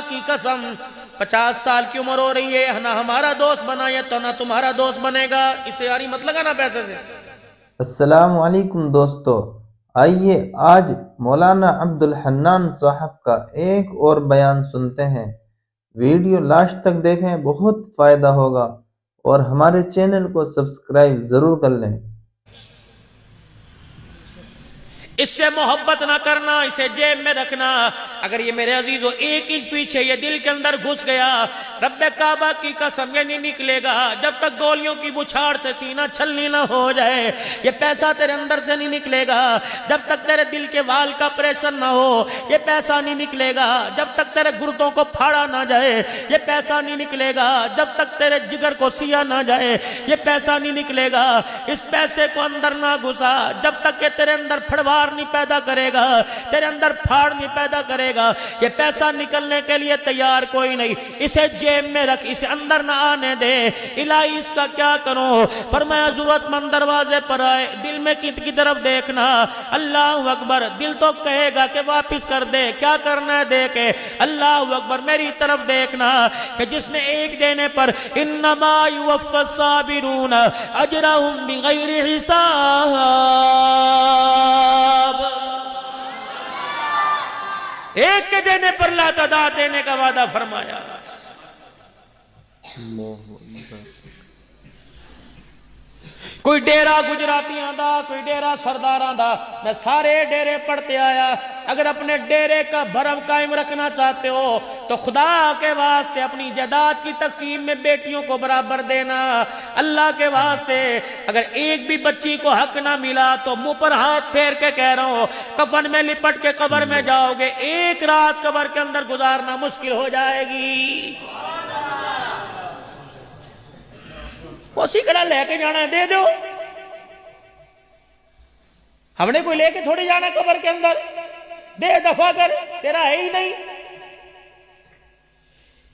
کی قسم 50 سال کی عمر ہو رہی ہے، نہ ہمارا دوست بنا یہ تو نہ تمہارا دوست بنے گا، اسے یاری مت لگانا پیسے سے۔ السلام علیکم دوستو، آئیے آج مولانا عبدالحنان صاحب کا ایک اور بیان سنتے ہیں۔ ویڈیو لاسٹ تک دیکھیں، بہت فائدہ ہوگا، اور ہمارے چینل کو سبسکرائب ضرور کر لیں۔ اس سے محبت نہ کرنا، اسے جیب میں رکھنا۔ اگر یہ میرے عزیزو 1 انچ پیچھے یہ دل کے اندر گھس گیا، رب کعبہ کی قسم یہ نہیں نکلے گا جب تک گولیوں کی بچھاڑ سے سینہ چھلنی نہ ہو جائے۔ یہ پیسہ تیرے اندر سے نہیں نکلے گا جب تک تیرے دل کے وال کا آپریشن نہ ہو۔ یہ پیسہ نہیں نکلے گا جب تک تیرے گردوں کو پھاڑا نہ جائے۔ یہ پیسہ نہیں نکلے گا جب تک تیرے جگر کو سیا نہ جائے۔ یہ پیسہ نہیں نکلے گا، اس پیسے کو اندر نہ گھسا جب تک کہ تیرے اندر پھڑوار نہیں پیدا کرے گا، تیرے اندر پھاڑ نہیں پیدا کرے گا۔ یہ پیسہ نکلنے کے لیے تیار کوئی نہیں، اسے جیب میں رکھ، اسے اندر نہ آنے دے۔ الہی اس کا کیا کروں؟ فرمایا ضرورت مند دروازے پر آئے، دل میں کی طرف دیکھنا، اللہ اکبر، دل تو کہے گا کہ واپس کر دے، کیا کرنا ہے دے کے، اللہ اکبر، میری طرف دیکھنا کہ جس نے ایک دینے پر انما یوفی الصابرون اجرہم بغیر حساب، ایک کے دینے پر لا تعداد دینے کا وعدہ فرمایا۔ کوئی ڈیرہ گجراتیاں دا، کوئی ڈیرہ سرداراں دا، میں سارے ڈیرے پڑھتے آیا۔ اگر اپنے ڈیرے کا بھرم قائم رکھنا چاہتے ہو تو خدا کے واسطے اپنی جائیداد کی تقسیم میں بیٹیوں کو برابر دینا۔ اللہ کے واسطے اگر ایک بھی بچی کو حق نہ ملا تو منہ پر ہاتھ پھیر کے کہہ رہا ہوں، کفن میں لپٹ کے قبر میں جاؤ گے، ایک رات قبر کے اندر گزارنا مشکل ہو جائے گی۔ وہ سیکڑا لے کے جانا ہے دے دو، ہم نے کوئی لے کے تھوڑی جانا قبر کے اندر، دے دفع کر، تیرا ہے ہی نہیں۔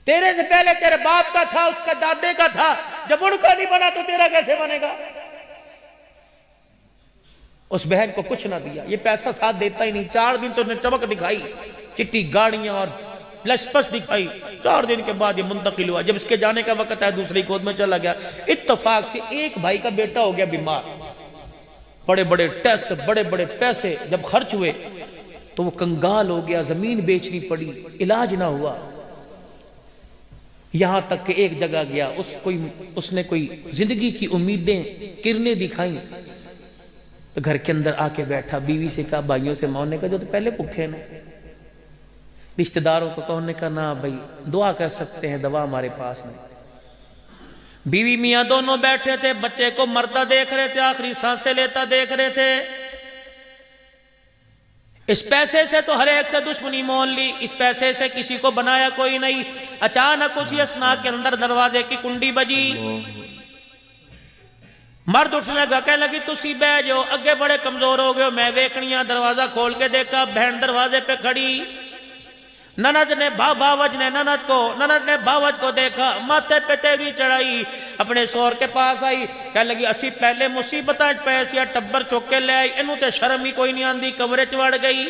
تیرے سے پہلے تیرے باپ کا تھا، اس کا دادے کا تھا، جب ان کا نہیں بنا تو تیرا کیسے بنے گا؟ اس بہن کو کچھ نہ دیا، یہ پیسہ ساتھ دیتا ہی نہیں۔ 4 دن تو نے چمک دکھائی، چٹی گاڑیاں اور لشپش دکھائی، 4 دن کے بعد یہ منتقل ہوا۔ جب اس کے جانے کا وقت ہے دوسری گود میں چلا گیا۔ اتفاق سے ایک بھائی کا بیٹا ہو گیا بیمار، بڑے بڑے ٹیسٹ، بڑے بڑے پیسے جب خرچ ہوئے تو وہ کنگال ہو گیا، زمین بیچنی پڑی، علاج نہ ہوا۔ یہاں تک کہ ایک جگہ گیا، اس نے کوئی زندگی کی امیدیں کرنے دکھائیں تو گھر کے اندر آ کے بیٹھا، بیوی سے کہا، بھائیوں سے ماننے کا جو تو پہلے بھوکے نا، رشتہ داروں کو کہنے کا نہ بھائی دعا کر سکتے ہیں، دوا ہمارے پاس نہیں۔ بیوی میاں دونوں بیٹھے تھے، بچے کو مرتا دیکھ رہے تھے، آخری سانسیں لیتا دیکھ رہے تھے۔ اس پیسے سے تو ہر ایک سے دشمنی مول لی، اس پیسے سے کسی کو بنایا کوئی نہیں۔ اچانک اسی اثناء کے اندر دروازے کی کنڈی بجی، مرد اٹھنے لگا، کہنے لگی تسی بہ جو، اگے بڑے کمزور ہو گئے، میں ویکھنیاں۔ دروازہ کھول کے دیکھا، بہن دروازے پہ کھڑی، نند نے باوج نے نند نے باوج کو دیکھا، ماتھے پہ تیری چڑھائی، اپنے شوہر کے پاس آئی، کہنے لگی اسی پہلے مصیبتاں پیسیا ٹبر چوک کے لے آئی، انہوں تے شرم ہی کوئی نہیں آندی، کمرے چوڑ گئی۔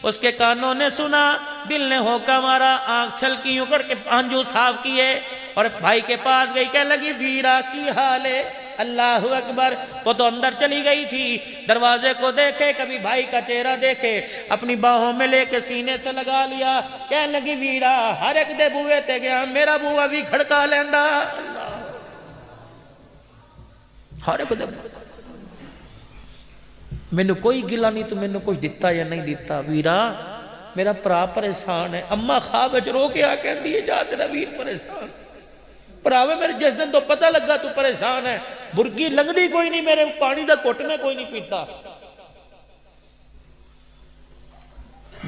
اس کے کانوں نے سنا، دل نے ہوکا مارا، آنکھ چھلکی اکڑ کے آنجو صاف کیے اور بھائی کے پاس گئی، کہنے لگی ویرا کی حال ہے؟ اللہ اکبر۔ وہ تو اندر چلی گئی تھی، دروازے کو دیکھے، کبھی بھائی کا چہرہ دیکھے، اپنی باہوں میں لے کے سینے سے لگا لیا، کہنے لگی ویرا ہر ایک دے بوئے تے گیا، میرا بوہ بھی کھڑکا لیندہ، ہر ایک دے میں نے کوئی گلہ نہیں تو میں نے کچھ دیتا یا نہیں دیتا، ویرا میرا پرا پریشان ہے۔ اممہ خواب رو کے آکے دیئے جا تیرا ویر پریشان، پراوے میرے جس دن تو پتہ لگا تو پریشان ہے، برگی لنگ دی کوئی نہیں، میرے پانی دا کوٹ میں کوئی نہیں پیتا۔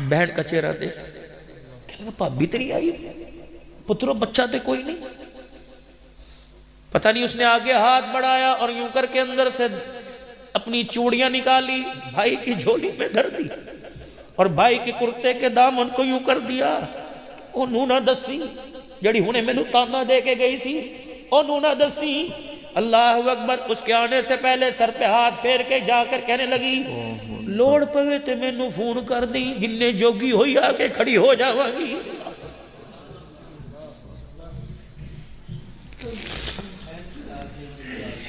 بہن کا چہرہ دیکھ، کہنے لگا پابی تیری آئی، پتروں بچہ تے کوئی نہیں۔ پتہ نہیں اس نے آگے ہاتھ بڑھایا اور یوں کر کے اندر سے اپنی چوڑیاں نکالی، بھائی کی جھولی میں دھر دی اور بھائی کے کرتے کے دامن کو یوں کر دیا، او نونہ دسی جڑی ہونے میں تانا دے کے گئی سی، او نونہ دسی۔ اللہ اکبر۔ اس کے آنے سے پہلے سر پہ ہاتھ پھیر کے جا کر کہنے لگی، لوڑ پوے تے میں نو فون کر دی، جننے جوگی ہوئی آکے کھڑی ہو جاواں گی۔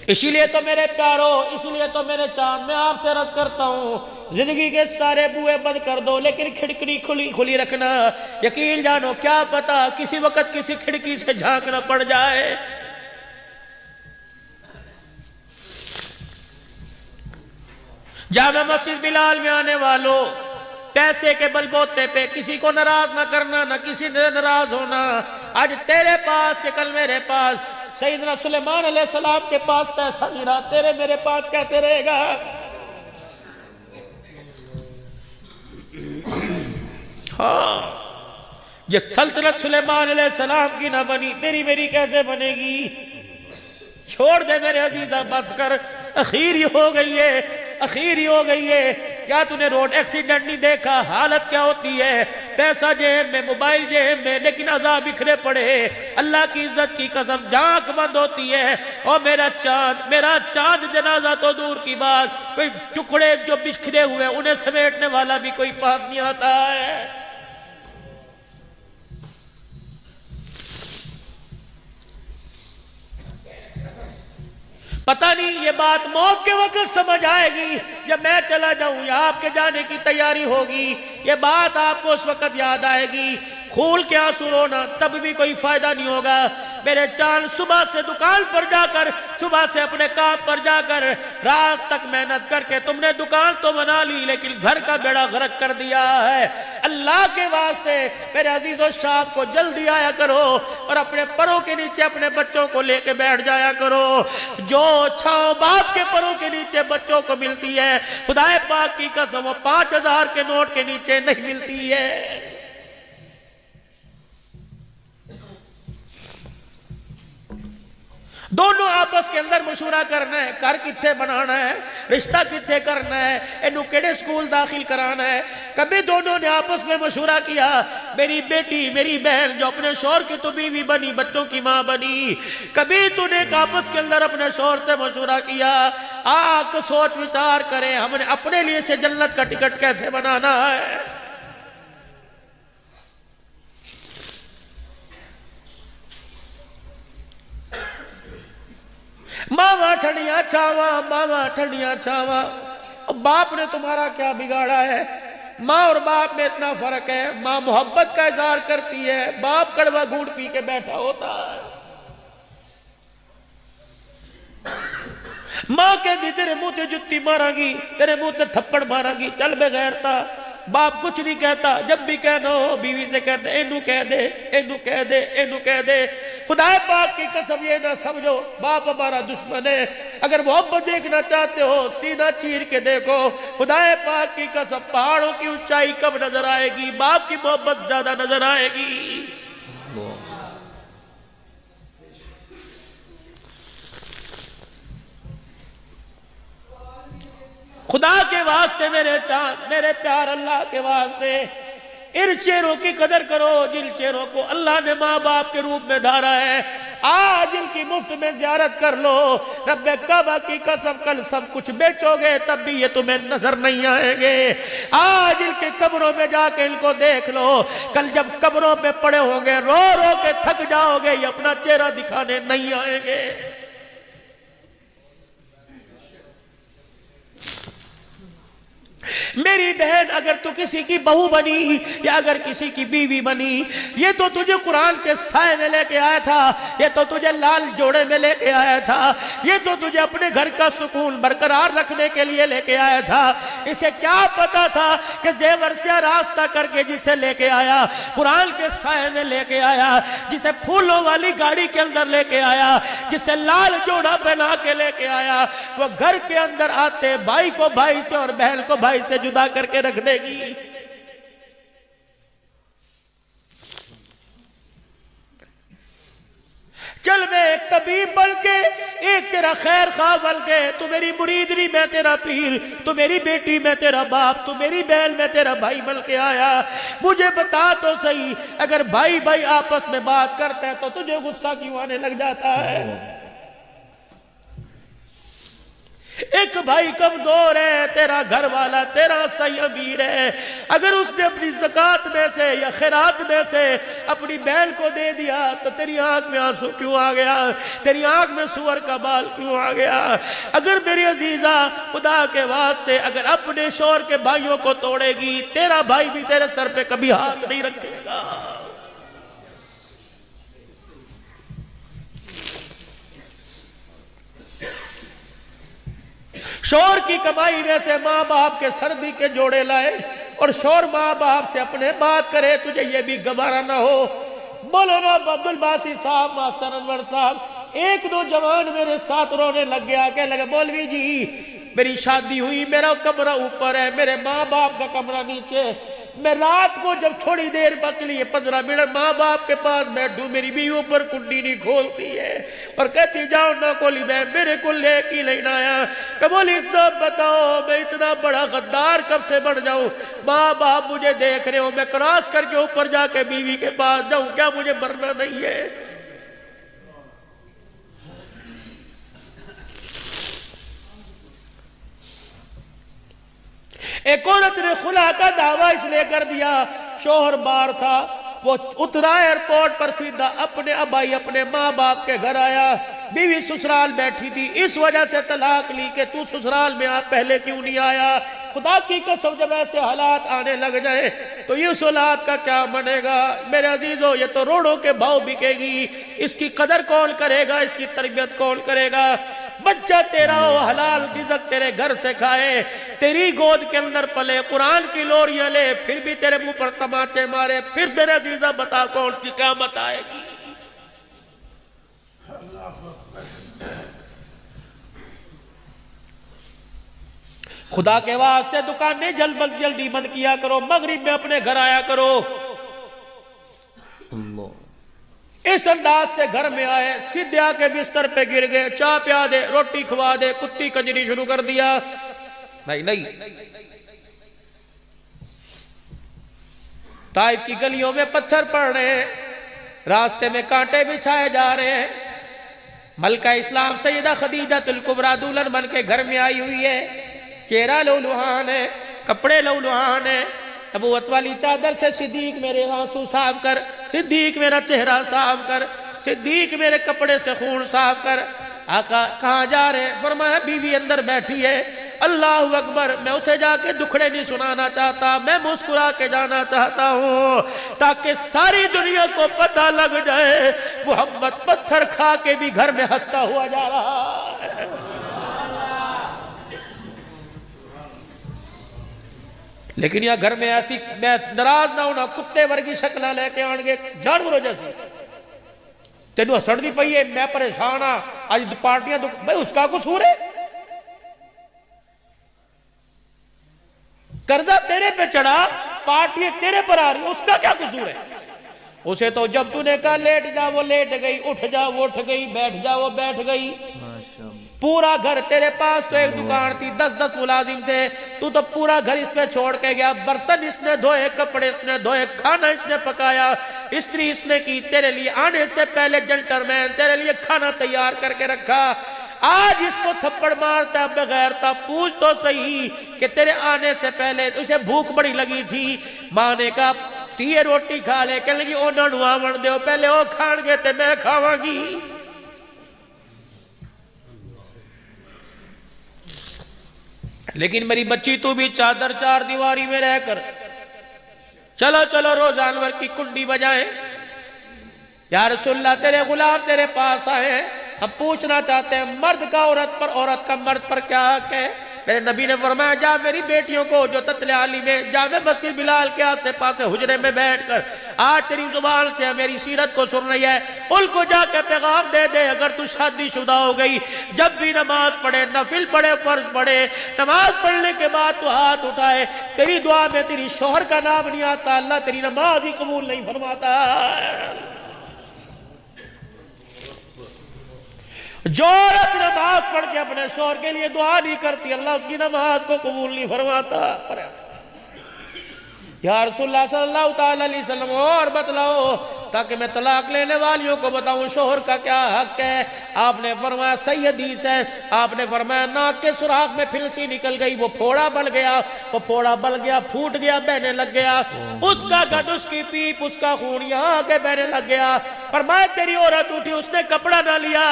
اسی لیے تو میرے پیارو، اسی لیے تو میرے چاند، میں آپ سے عرض کرتا ہوں زندگی کے سارے بوئے بند کر دو لیکن کھڑکی کھلی رکھنا. یقین جانو کیا پتا کسی وقت کسی کھڑکی سے جھانکنا پڑ جائے. جامع مسجد بلال میں آنے والوں، پیسے کے بل بوتے پہ کسی کو ناراض نہ کرنا، نہ کسی سے ناراض ہونا. آج تیرے پاس کہ کل میرے پاس. سیدنا سلیمان علیہ السلام کے پاس پیسہ نہیں رہا، تیرے میرے پاس کیسے رہے گا؟ ہاں، یہ سلطنت سلیمان علیہ السلام کی نہ بنی، تیری میری کیسے بنے گی؟ چھوڑ دے میرے عزیزہ، بس کر. اخیر ہی ہو گئی ہے، اخیر ہی ہو گئی ہے. کیا تو نے روڈ ایکسیڈنٹ نہیں دیکھا؟ حالت کیا ہوتی ہے؟ پیسہ جیب میں، موبائل جیب میں، لیکن عذاب بکھرے پڑے. اللہ کی عزت کی قسم جھانک بند ہوتی ہے. اور میرا چاند جنازہ تو دور کی بات، کوئی ٹکڑے جو بکھرے ہوئے انہیں سمیٹنے والا بھی کوئی پاس نہیں آتا ہے. پتہ نہیں یہ بات موت کے وقت سمجھ آئے گی یا میں چلا جاؤں یا آپ کے جانے کی تیاری ہوگی. یہ بات آپ کو اس وقت یاد آئے گی. کھول کے آنسو رونا تب بھی کوئی فائدہ نہیں ہوگا. میرے چاند صبح سے دکان پر جا کر، صبح سے اپنے کام پر جا کر، رات تک محنت کر کے تم نے دکان تو بنا لی لیکن گھر کا بیڑا غرق کر دیا ہے. اللہ کے واسطے میرے عزیز و شاب کو جلدی آیا کرو اور اپنے پروں کے نیچے اپنے بچوں کو لے کے بیٹھ جایا کرو. جو چھاؤں باپ کے پروں کے نیچے بچوں کو ملتی ہے، خدا پاک کی قسم وہ 5000 کے نوٹ کے نیچے نہیں ملتی ہے. دونوں آپس کے اندر مشورہ کرنا ہے، گھر کتھے بنانا ہے، رشتہ کتھے کرنا ہے، انہوں کیڑے سکول داخل کرانا ہے. کبھی دونوں نے آپس میں مشورہ کیا. میری بیٹی، میری بہن جو اپنے شوہر کی تو بیوی بنی، بچوں کی ماں بنی، کبھی تو نے آپس کے اندر اپنے شوہر سے مشورہ کیا؟ آگ سوچ وچار کریں ہم نے اپنے لیے سے جنت کا ٹکٹ کیسے بنانا ہے. ماما ٹھنڈیاں چھاواں، ماما ٹھنڈیاں چھاواں. باپ نے تمہارا کیا بگاڑا ہے؟ ماں اور باپ میں اتنا فرق ہے. ماں محبت کا اظہار کرتی ہے، باپ کڑوا گھونٹ پی کے بیٹھا ہوتا ہے. ماں کہتی تیرے منہ تے جتی ماراں گی، تیرے منہ تے تھپڑ ماراں گی، چل بے غیرتا. باپ کچھ نہیں کہتا، جب بھی کہنا ہو بیوی سے کہتے اینو کہہ دے، اینو کہہ دے، اینو کہہ دے. خدا پاک کی قسم یہ نہ سمجھو باپ ہمارا دشمن ہے. اگر محبت دیکھنا چاہتے ہو سینہ چیر کے دیکھو. خدا پاک کی قسم پہاڑوں کی اونچائی کب نظر آئے گی؟ باپ کی محبت زیادہ نظر آئے گی. خدا کے واسطے میرے چاند، میرے پیار، اللہ کے واسطے ان چہروں کی قدر کرو جن چہروں کو اللہ نے ماں باپ کے روپ میں دھارا ہے. آج ان کی مفت میں زیارت کر لو. رب کعبہ کی قسم کل سب کچھ بیچو گے تب بھی یہ تمہیں نظر نہیں آئیں گے. آج ان کے قبروں میں جا کے ان کو دیکھ لو. کل جب قبروں میں پڑے ہوں گے رو رو کے تھک جاؤ گے، یہ اپنا چہرہ دکھانے نہیں آئیں گے. میری بہن اگر تو کسی کی بہو بنی یا اگر کسی کی بیوی بنی، یہ تو تجھے قرآن کے سائے میں لے کے آیا تھا، یہ تو تجھے لال جوڑے میں لے کے آیا تھا، یہ تو تجھے اپنے گھر کا سکون برقرار رکھنے کے لیے لے کے آیا تھا. اسے کیا پتا تھا کہ زیور سے راستہ کر کے جسے لے کے آیا، قرآن کے سائے میں لے کے آیا، جسے پھولوں والی گاڑی کے اندر لے کے آیا، جسے لال جوڑا بنا کے لے کے آیا، وہ گھر کے اندر آتے بھائی کو بھائی سے اور بہن کو بھائی سے جدا کر کے رکھ دے گی. چل میں ایک طبیب بن کے، ایک تیرا خیر خواہ بن کے، تو میری مریدنی میں تیرا پیر، تو میری بیٹی میں تیرا باپ، تو میری بہن میں تیرا بھائی بن کے آیا. مجھے بتا تو صحیح، اگر بھائی بھائی آپس میں بات کرتا ہے تو تجھے غصہ کیوں آنے لگ جاتا ہے؟ ایک بھائی کمزور ہے، تیرا گھر والا تیرا صحیح امیر ہے، اگر اس نے اپنی زکوٰۃ میں سے یا خیرات میں سے اپنی بہن کو دے دیا تو تیری آنکھ میں آنسو کیوں آ گیا؟ تیری آنکھ میں سور کا بال کیوں آ گیا؟ اگر میری عزیزہ خدا کے واسطے اگر اپنے شوہر کے بھائیوں کو توڑے گی، تیرا بھائی بھی تیرے سر پہ کبھی ہاتھ نہیں رکھے گا۔ شوہر کی کمائی میں سے ماں باپ کے سردی کے جوڑے لائے اور شوہر ماں باپ سے اپنے بات کرے، تجھے یہ بھی گوارا نہ ہو۔ مولانا عبد الباسی صاحب، ماسٹر انور صاحب، ایک نوجوان میرے ساتھ رونے لگ گیا، کہنے لگا مولوی جی میری شادی ہوئی، میرا کمرہ اوپر ہے، میرے ماں باپ کا کمرہ نیچے، میں رات کو جب تھوڑی دیر بکلی 15 منٹ ماں باپ کے پاس بیٹھوں، میری بیوی اوپر کنڈی نہیں کھولتی ہے اور کہتی جاؤ نہ کھولی، میں میرے کو لے کی لینا آیا کہ بولی سب بتاؤ میں اتنا بڑا غدار کب سے بڑھ جاؤں؟ ماں باپ مجھے دیکھ رہے ہو، میں کراس کر کے اوپر جا کے بیوی کے پاس جاؤں، کیا مجھے مرنا نہیں ہے؟ ایک عورت نے خلا کا دعویٰ اس لئے کر دیا، شوہر باہر تھا، وہ اترا ایئرپورٹ پر سیدھا اپنے ابائی اپنے ماں باپ کے گھر آیا، بیوی سسرال بیٹھی تھی، اس وجہ سے طلاق لی کہ تو سسرال میں آ، پہلے کیوں نہیں آیا؟ خدا کی قسم جب ایسے حالات آنے لگ جائیں تو یہ اولاد کا کیا بنے گا؟ میرے عزیزو یہ تو روڑوں کے بھاؤ بکے گی، اس کی قدر کون کرے گا؟ اس کی تربیت کون کرے گا؟ بچہ تیرا ہو، حلال رزق تیرے گھر سے کھائے، تیری گود کے اندر پلے، قرآن کی لوریاں لے، پھر بھی تیرے منہ پر تماچے مارے، پھر میرے عزیزہ بتا کون سی قیامت آئے گی؟ خدا کے واسطے دکانیں جلدی بند کیا کرو، مغرب میں اپنے گھر آیا کرو۔ اس انداز سے گھر میں آئے، سیدھے آ کے بستر پہ گر گئے، چائے پیا دے، روٹی کھوا دے، کتی کنجری شروع کر دیا، نہیں۔ طائف کی گلیوں میں پتھر پڑ رہے ہیں، راستے میں کانٹے بچھائے جا رہے ہیں، ملکہ اسلام سیدہ خدیجہ الکبریٰ دلہن بن کے گھر میں آئی ہوئی ہے، چہرہ لولوہان ہے، کپڑے لولوہان ہے، نبوت والی چادر سے صدیق میرے آنسو صاف کر، صدیق میرا چہرہ صاف کر، صدیق میرے کپڑے سے خون صاف کر۔ آقا کہاں جا رہے؟ فرمایا بیوی اندر بیٹھی ہے، اللہ اکبر، میں اسے جا کے دکھڑے نہیں سنانا چاہتا، میں مسکرا کے جانا چاہتا ہوں تاکہ ساری دنیا کو پتہ لگ جائے محمد پتھر کھا کے بھی گھر میں ہنستا ہوا جا رہا ہے۔ لیکن یہ گھر میں ایسی، میں ناراض نہ ہونا، کتے ورگی شکلہ لے کے آنگے جانوروں جیسی، تینوں ہسڑ بھی پئی ہے، میں پریشان ہاں، آج پارٹیاں بھائی اس کا قصور ہے؟ قرضہ تیرے پہ چڑھا، پارٹیاں تیرے پر آ رہی، اس کا کیا قصور ہے؟ اسے تو جب تو نے کہا لیٹ جا وہ لیٹ گئی، اٹھ جا وہ اٹھ گئی، بیٹھ جا وہ بیٹھ گئی، پورا گھر تیرے پاس تو ایک دکان تھی، 10 ملازم تھے، تو پورا گھر اس میں چھوڑ کے گیا، برتن اس نے دھوئے، کپڑے اس نے دھوئے، کھانا اس نے پکایا، استری اس نے کی، تیرے لیے آنے سے پہلے جنٹلمین تیرے لیے کھانا تیار کر کے رکھا، آج اس کو تھپڑ مارتا ہے بغیرتا، پوچھ تو صحیح کہ تیرے آنے سے پہلے اسے بھوک بڑی لگی تھی، ماں نے کہا یہ روٹی کھا لے، کہنے لگی او نہ ڈھواون دیو، پہلے وہ کھان گے تے میں کھاواں گی۔ لیکن میری بچی تو بھی چادر چار دیواری میں رہ کر، چلو روز انور کی کنڈی بجائیں، یا رسول اللہ تیرے غلام تیرے پاس آئے ہیں، ہم پوچھنا چاہتے ہیں مرد کا عورت پر، عورت کا مرد پر کیا حق ہے؟ میرے نبی نے فرمایا جا میری بیٹیوں کو جو تتل عالی میں، جا میں مسجد بلال کے آسے پاسے حجرے میں بیٹھ کر آج تیری زبان سے میری سیرت کو سن رہی ہے، ان کو جا کے پیغام دے دے اگر تو شادی شدہ ہو گئی، جب بھی نماز پڑھے، نفل پڑھے، فرض پڑھے، نماز پڑھنے کے بعد تو ہاتھ اٹھائے، تیری دعا میں تیری شوہر کا نام نہیں آتا، اللہ تیری نماز ہی قبول نہیں فرماتا۔ جو عورت نماز پڑھ کے اپنے شوہر کے لیے دعا نہیں کرتی، اللہ اس کی نماز کو قبول نہیں فرماتا۔ یا رسول اللہ صلی اللہ تعالی علیہ وسلم اور بتلاؤ تاکہ میں طلاق لینے والیوں کو بتاؤں شوہر کا کیا حق ہے۔ آپ نے فرمایا صحیح حدیث ہے، آپ نے فرمایا ناک کے سوراخ میں پھلسی نکل گئی، وہ پھوڑا بل گیا، وہ پھوڑا بل گیا، پھوٹ گیا، بہنے لگ گیا، اس کا گد، اس کی پیپ، اس کا خون یہاں آگے بہنے لگ گیا۔ فرمایا تیری عورت اٹھی، اس نے کپڑا نہ لیا،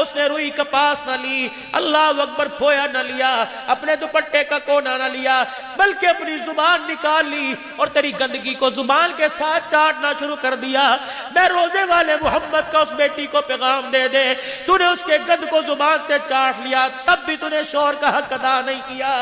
اس نے روئی کپاس نہ لی، اللہ اکبر پھویا نہ لیا، اپنے دوپٹے کا کونا نہ لیا، بلکہ اپنی زبان نکال لی اور تیری گندگی کو زبان کے ساتھ چاٹنا شروع کر دیا۔ میں روزے والے محمد کا اس بیٹی کو پیغام دے دے، تو نے اس کے گند کو زبان سے چاٹ لیا، تب بھی تو نے شوہر کا حق ادا نہیں کیا۔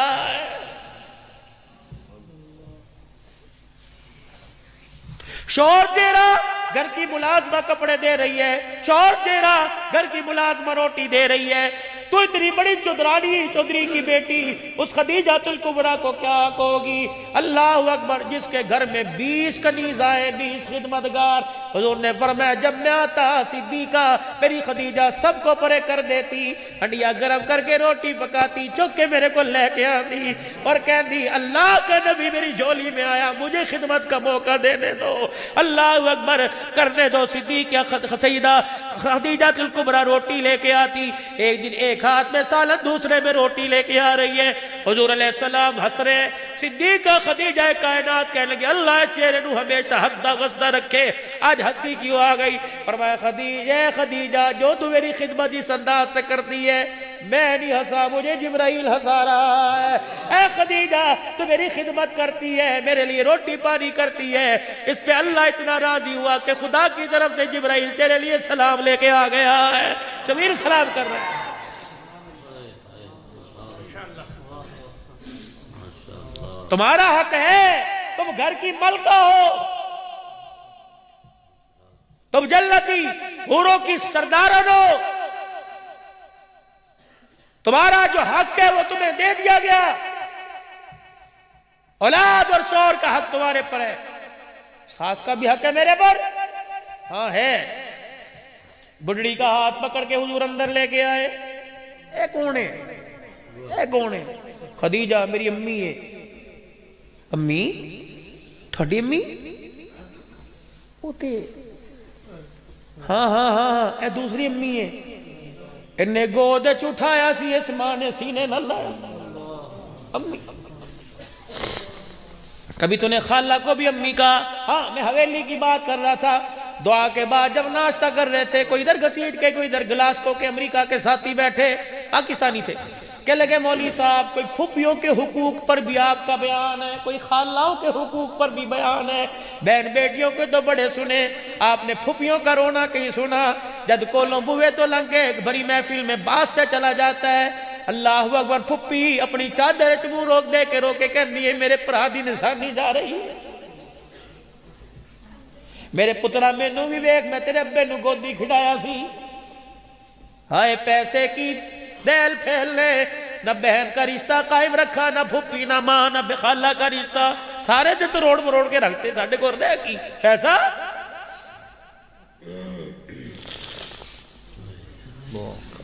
شوہر تیرا گھر کی ملازمہ کپڑے دے رہی ہے، شوہر تیرا گھر کی ملازمہ روٹی دے رہی ہے، تو اتنی بڑی چودرانی، چودری کی بیٹی اس خدیجہ الکبریٰ کو کیا کہو گی؟ اللہ اکبر، جس کے گھر میں 20 کنیز آئے، 20 خدمتگار، حضور نے فرمایا جب میں آتا صدیقہ میری خدیجہ سب کو پرے کر دیتی، ہنڈیا گرم کر کے روٹی پکاتی، چک کے میرے کو لے کے آتی اور کہتی اللہ کا نبی میری جھولی میں آیا، مجھے خدمت کا موقع دینے دو۔ اللہ اکبر، کرنے دو۔ صدیقہ سیدہ خدیجہ الکبریٰ روٹی لے کے آتی، ایک دن ایک ہاتھ میں سالن دوسرے میں روٹی لے کے آ رہی ہے، حضور علیہ السلام ہنس رہے، صدیقہ خدیجہ کائنات کہنے لگے اللہ چہرے نو ہمیشہ ہنسدا غسدہ رکھے، آج ہنسی کیوں آ گئی؟ فرمایا خدیجہ جو تو میری خدمت اس انداز سے کرتی ہے میں نہیں ہنسا، مجھے جبرائیل ہنسا رہا ہے۔ اے خدیجہ تو میری خدمت کرتی ہے، میرے لیے روٹی پانی کرتی ہے، اس پہ اللہ اتنا راضی ہوا کہ خدا کی طرف سے جبرائیل تیرے لیے سلام لے کے آ گیا ہے، سمیر سلام کر رہا ہے۔ تمہارا حق ہے، تم گھر کی ملکہ ہو، تم جنتی حوروں کی سردارن ہو، تمہارا جو حق ہے وہ تمہیں دے دیا گیا، اولاد اور شوہر کا حق تمہارے پر ہے، ساس کا بھی حق ہے میرے پر، ہاں ہے۔ بڑھڑی کا ہاتھ پکڑ کے حضور اندر لے کے آئے، اے کون ہے؟ خدیجہ میری امی ہے۔ امی؟ تھوڑی امی؟ ہوتے ہاں اے دوسری امی ہے، انہیں گود اٹھایا سی اس ماں نے سینے نہ لایا۔ امی کبھی تو نے خالہ کو بھی امی کہا؟ ہاں میں حویلی کی بات کر رہا تھا، دعا کے بعد جب ناشتہ کر رہے تھے، کوئی ادھر گھسیٹ کے کوئی ادھر گلاسکو کے امریکہ کے ساتھی بیٹھے، پاکستانی تھے، کہ لگے مولوی صاحب کوئی پھپھیوں کے حقوق پر بھی آپ کا بیان ہے، کوئی خالاؤں کے حقوق پر بھی بیان ہے، بہن بیٹیوں کے تو بڑے سنے، آپ نے پھپھیوں کا رونا کہیں سنا؟ جد کولوں بوئے تو لنگے بھری محفل میں باس سے چلا جاتا ہے، اللہ اکبر، پھپھی اپنی چادر چمو روک دے کے روکے کہندی ہے میرے پرا دی نسانی جا رہی ہے، میرے پترا میں نو بھی ویک میں تیرے ابے نو گودی کھڑایا سی، ہائے پیسے کی دیل پھیلنے، نہ بہن کا رشتہ قائم رکھا، نہ پھپھی نہ ماں نہ خالہ کا رشتہ، سارے جو تو روڑ مروڑ کے رکھتے ساڑھے کو دے کی ایسا۔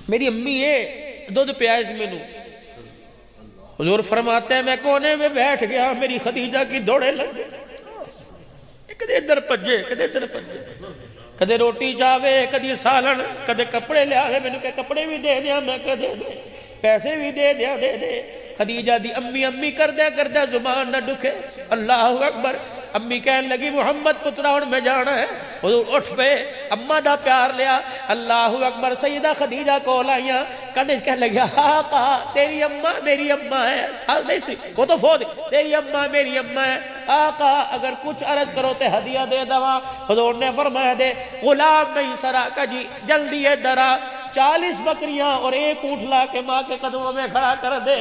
میری امی ہے دودھ پیاز میں نو، حضور فرماتے ہیں میں کونے میں بیٹھ گیا، میری خدیجہ کی دوڑے لگ گئے، کدے ادھر پجے کدے ادھر پجے، کدے روٹی چاہے کدے سالن، کدے کپڑے لے آگے، میں نے کہا کپڑے بھی دے دیا، میں کہا دے دے، پیسے بھی دے دیا، دے دے۔ خدیجہ دی امی کر دے زبان نہ ڈکھے، اللہ اکبر۔ امی کہنے لگی محمد پترا ہن میں جانا ہے، حضور اٹھ پے، اماں دا پیار لیا، اللہ اکبر۔ سیدہ خدیجہ کو لائیاں کہنے لگیا آقا تیری اماں میری اماں ہے، سال نہیں سی وہ تو فوت، تیری اماں میری اماں ہے، آقا اگر کچھ عرض کرو تے ہدیہ دے دوا۔ حضور نے فرمایا دے غلام نہیں سرا کا جی جلدی ہے درا، 40 بکریاں اور ایک اونٹ لا کے ماں کے قدموں میں کھڑا کر دے۔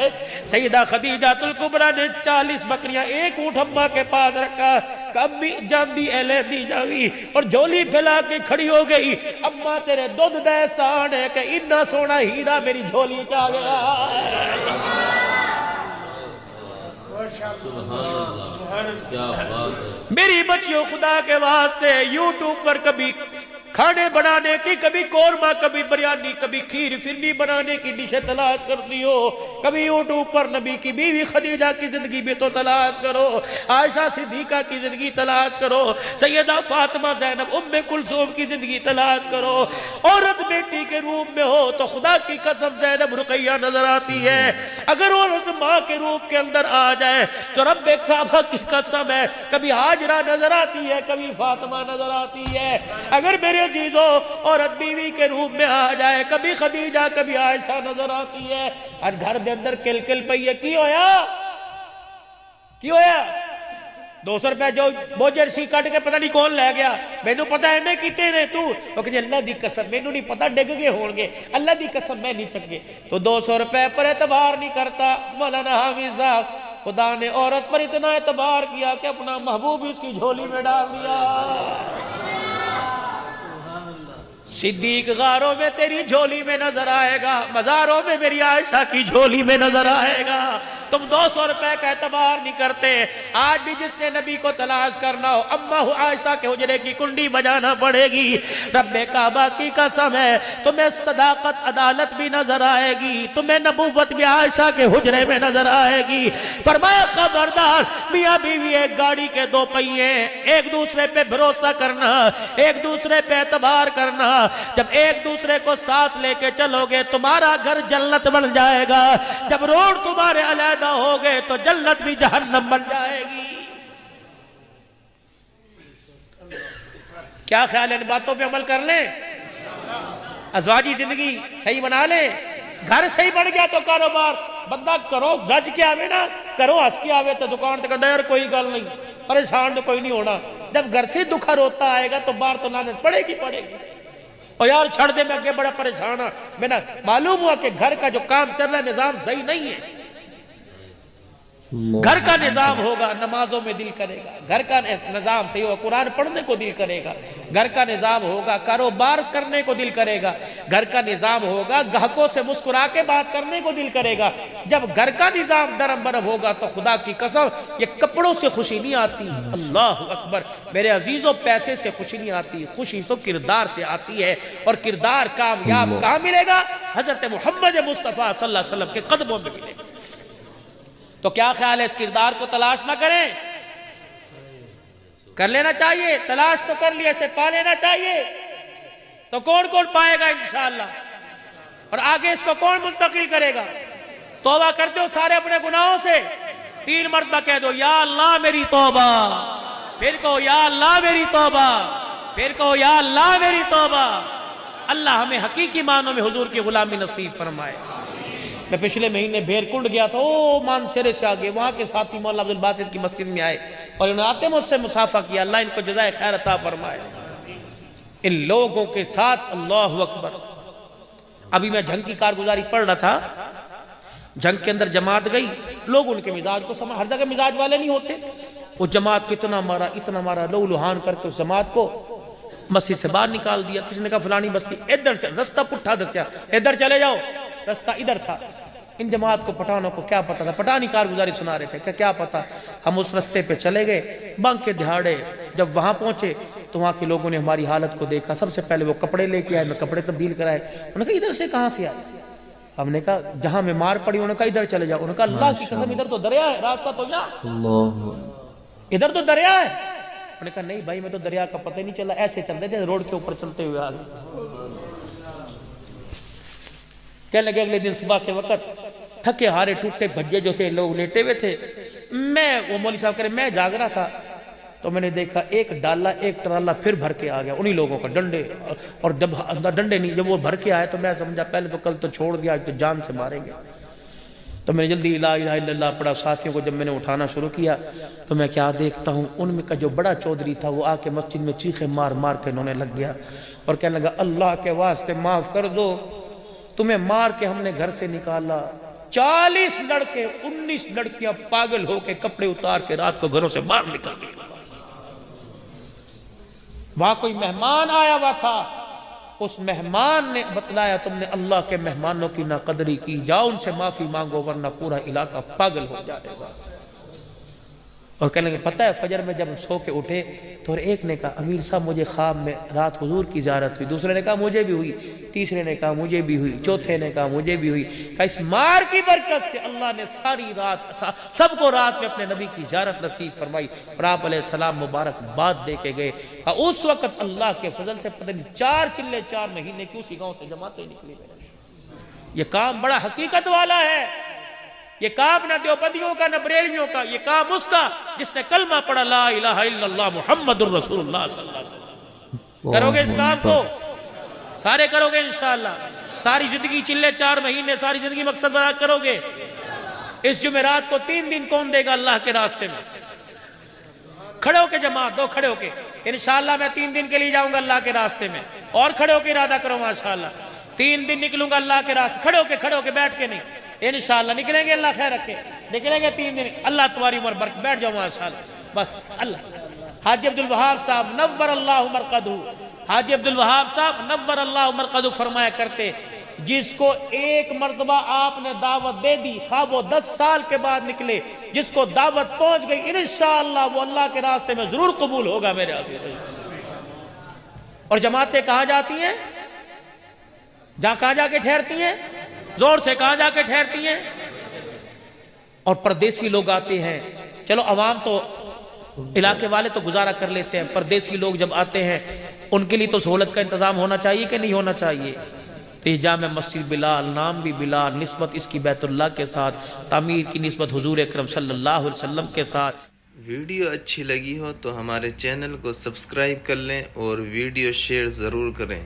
سیدہ خدیجہ الکبریٰ نے 40 بکریاں ایک اونٹ اماں کے پاس رکھا، کبھی جاندی اہلے دی جاوی اور جھولی پھیلا کے کھڑی ہو گئی، اماں تیرے دودھ دے سان ہے کہ اتنا سونا ہیرا میری جھولی چاہ گیا۔ میری بچیوں خدا کے واسطے یوٹیوب پر کبھی کھانے بنانے کی کبھی قورمہ کبھی بریانی کبھی کھیر فرنی بنانے کی ڈشیں تلاش کرتی ہو، کبھی یوٹیوب پر نبی کی بیوی خدیجہ کی زندگی بھی تو تلاش کرو، عائشہ صدیقہ کی زندگی تلاش کرو، سیدہ فاطمہ زینب ام کلثوم کی زندگی تلاش کرو۔ عورت بیٹی کے روپ میں ہو تو خدا کی قسم زینب رقیہ نظر آتی ہے، اگر عورت ماں کے روپ کے اندر آ جائے تو رب کعبہ کی قسم ہے کبھی ہاجرہ نظر آتی ہے کبھی فاطمہ نظر آتی ہے۔ اگر میرے عزیزو عورت بیوی کے روپ میں آ جائے کبھی خدیجہ کبھی عائشہ نظر آتی ہے۔ آج گھر دے اندر کل کل پئی ہے، کی ہویا 200 روپے جو بوجر سی کٹ کے پتہ نہیں کون لے گیا، میں نو پتہ ہے میں کیتے نے تو وہ کہ اللہ دی قسم میں نو نہیں پتہ ڈگ گئے ہون گے، اللہ دی قسم میں نہیں چک گے، تو 200 روپے پر اعتبار نہیں کرتا۔ مولانا حافظ صاحب خدا نے عورت پر اتنا اعتبار کیا کہ اپنا محبوب اس کی جھولی میں ڈال دیا۔ صدیق غاروں میں تیری جھولی میں نظر آئے گا، مزاروں میں میری عائشہ کی جھولی میں نظر آئے گا۔ تم 200 روپے کا اعتبار نہیں کرتے۔ آج بھی جس نے نبی کو تلاش کرنا ہو اماں عائشہ کے حجرے کی کنڈی بجانا پڑے گی۔ رب کعبہ کی قسم ہے تمہیں صداقت عدالت بھی نظر آئے گی، تمہیں نبوت بھی عائشہ کے حجرے میں نظر آئے گی۔ فرمایا خبردار میاں بیوی ایک گاڑی کے 2 پہیے، ایک دوسرے پہ بھروسہ کرنا، ایک دوسرے پہ اعتبار کرنا۔ جب ایک دوسرے کو ساتھ لے کے چلو گے تمہارا گھر جنت بن جائے گا، جب روڈ تمہارے علیحدہ ہو گئے تو جنت بھی جہنم بن جائے گی۔ کیا خیال ہے ان باتوں پہ عمل کر لیں، ازواجی زندگی صحیح بنا لیں، گھر صحیح بن گیا تو کاروبار بندہ کرو رج کے آوے نا، کرو ہس کے آوے تو دکان تک یار کوئی گل نہیں، پریشان تو کوئی نہیں ہونا۔ جب گھر سے دکھا روتا آئے گا تو باہر تو لعنت پڑے گی۔ اور یار چھڑ دے میں آگے بڑا پریشان ہوں، میں نے معلوم ہوا کہ گھر کا جو کام چل رہا ہے نظام صحیح نہیں ہے۔ گھر کا نظام ہوگا نمازوں میں دل کرے گا، گھر کا نظام صحیح ہوگا قرآن پڑھنے کو دل کرے گا، گھر کا نظام ہوگا کاروبار کرنے کو دل کرے گا، گھر کا نظام ہوگا گاہکوں سے مسکرا کے بات کرنے کو دل کرے گا۔ جب گھر کا نظام درم برم ہوگا تو خدا کی قسم یہ کپڑوں سے خوشی نہیں آتی، اللہ اکبر میرے عزیزوں، پیسے سے خوشی نہیں آتی، خوشی تو کردار سے آتی ہے، اور کردار کامیاب کہاں ملے گا؟ حضرت محمد مصطفیٰ صلی اللہ علیہ وسلم کے قدموں میں ملے گا۔ تو کیا خیال ہے اس کردار کو تلاش نہ کریں؟ کر لینا چاہیے، تلاش تو کر لیا، اسے پا لینا چاہیے۔ تو کون کون پائے گا انشاءاللہ، اور آگے اس کو کون منتقل کرے گا؟ توبہ کرتے ہو سارے اپنے گناہوں سے، 3 مرتبہ کہہ دو یا اللہ میری توبہ، پھر کہو یا اللہ میری توبہ، پھر کہو یا اللہ میری توبہ۔ اللہ ہمیں حقیقی معنوں میں حضور کی غلامی نصیب فرمائے۔ میں پچھلے مہینے بھیر کنڈ گیا تھا، مانسرے سے آگے، وہاں کے ساتھی مولانا عبد الباسط کی مسجد میں آئے اور انہوں نے آتے مجھ سے مصافحہ کیا، اللہ ان کو جزائے خیر عطا فرمائے۔ ان لوگوں کے ساتھ اللہ اکبر۔ ابھی میں جنگ کی کارگزاری پڑھ رہا تھا، جنگ کے اندر جماعت گئی، لوگ ان کے مزاج کو سمجھ، ہر جگہ مزاج والے نہیں ہوتے، وہ جماعت کو اتنا مارا لو لوہان کر کے اس جماعت کو مسجد سے باہر نکال دیا۔ کسی نے کہا فلانی بستی ادھر، رستہ پٹھا دسیا، ادھر چلے جاؤ، رستہ ادھر تھا۔ ان جماعت کو پٹھانوں کو کیا پتا تھا، پٹھانی کارگزاری سنا رہے تھے کہ کیا پتا۔ ہم اس رستے پہ چلے گئے، بانگ کے دہاڑے جب وہاں پہنچے تو وہاں کے لوگوں نے ہماری حالت کو دیکھا، سب سے پہلے وہ کپڑے لے کے آئے، میں کپڑے تبدیل کرائے۔ انہوں نے کہا ادھر سے کہاں سے آئے؟ ہم نے کہا جہاں میں مار پڑی، انہوں نے کہا ادھر چلے جاؤ۔ انہوں نے کہا اللہ کی قسم ادھر تو دریا ہے، راستہ تو یہاں، ادھر تو دریا ہے۔ انہوں نے کہا نہیں بھائی میں تو دریا کا پتہ ہی نہیں چلا، ایسے چل رہے تھے روڈ کے اوپر چلتے ہوئے آگے۔ کہنے لگے اگلے دن صبح کے وقت تھکے ہارے ٹوٹے بھجے جو تھے، لوگ لیٹے ہوئے تھے، وہ مولوی صاحب کہہ رہے میں جاگ رہا تھا تو میں نے دیکھا ایک ڈالا ایک ٹرالا پھر بھر کے آ گیا انہی لوگوں کا، ڈنڈے، اور جب ڈنڈے نہیں، جب وہ بھر کے آئے تو میں سمجھا پہلے تو کل تو چھوڑ دیا، آج تو جان سے ماریں گے۔ تو میں نے جلدی لا الہ الا اللہ پڑھا۔ ساتھیوں کو جب میں نے اٹھانا شروع کیا تو میں کیا دیکھتا ہوں، ان میں کا جو بڑا چودھری تھا وہ آ کے مسجد میں چیخے مار مار کے انہوں نے لگ گیا اور کہنے لگا اللہ کے واسطے معاف کر دو، تمہیں مار کے ہم نے گھر سے نکالا، 40 لڑکے 19 لڑکیاں پاگل ہو کے کپڑے اتار کے رات کو گھروں سے باہر نکل گئے۔ وہاں کوئی مہمان آیا ہوا تھا، اس مہمان نے بتلایا تم نے اللہ کے مہمانوں کی ناقدری کی، جاؤ ان سے معافی مانگو ورنہ پورا علاقہ پاگل ہو جائے گا۔ اور کہنے لگے پتہ ہے فجر میں جب سو کے اٹھے تو ایک نے کہا امیر صاحب مجھے خواب میں رات حضور کی زیارت ہوئی، دوسرے نے کہا مجھے بھی ہوئی، تیسرے نے کہا مجھے بھی ہوئی، چوتھے نے کہا مجھے بھی ہوئی۔ کہا اس مار کی برکت سے اللہ نے ساری رات سب کو رات میں اپنے نبی کی زیارت نصیب فرمائی، اور آپ علیہ السلام مبارک بات دے کے گئے۔ اس وقت اللہ کے فضل سے پتہ نہیں 4 چلے 4 مہینے کی اسی گاؤں سے جماعتیں نکلی۔ یہ کام بڑا حقیقت والا ہے، یہ کام نہ دیوبندیوں کا نہ بریلویوں کا، یہ کام اس کا جس نے کلمہ پڑھا لا الہ الا اللہ محمد الرسول اللہ صلی اللہ علیہ وسلم۔ کرو گے اس کام کو؟ سارے کرو گے انشاءاللہ؟ ساری زندگی چلے 4 مہینے، ساری زندگی مقصد برات کرو گے؟ اس جمعرات کو 3 دن کون دے گا اللہ کے راستے میں؟ کھڑے ہو کے جماعت دو، کھڑے ہو کے انشاءاللہ میں 3 دن کے لیے جاؤں گا اللہ کے راستے میں، اور کھڑے ہو کے ارادہ کرو ماشاءاللہ 3 دن نکلوں گا اللہ کے راستے، کھڑے ہو کے بیٹھ کے نہیں، انشاءاللہ نکلیں گے، اللہ خیر رکھے، نکلیں گے 3 دن، اللہ تمہاری عمر برکت، بیٹھ جاؤ ماشاءاللہ بس اللہ۔ حاجی عبدالوہاب صاحب نور اللہ مرقدہ، حاجی عبدالوہاب صاحب نور اللہ مرقدہ فرمایا کرتے جس کو ایک مرتبہ آپ نے دعوت دے دی، خواب وہ 10 سال کے بعد نکلے، جس کو دعوت پہنچ گئی انشاءاللہ وہ اللہ کے راستے میں ضرور قبول ہوگا میرے عزیز۔ اور جماعتیں کہاں جاتی ہیں؟ کہاں جا کے ٹھہرتی ہیں؟ زور سے کہاں جا کے ٹھہرتی ہیں؟ اور پردیسی لوگ آتے ہیں، چلو عوام تو علاقے والے تو گزارا کر لیتے ہیں، پردیسی لوگ جب آتے ہیں ان کے لیے تو سہولت کا انتظام ہونا چاہیے کہ نہیں ہونا چاہیے؟ تو یہ جامع مسجد بلال، نام بھی بلال، نسبت اس کی بیت اللہ کے ساتھ، تعمیر کی نسبت حضور اکرم صلی اللہ علیہ وسلم کے ساتھ۔ ویڈیو اچھی لگی ہو تو ہمارے چینل کو سبسکرائب کر لیں اور ویڈیو شیئر ضرور کریں۔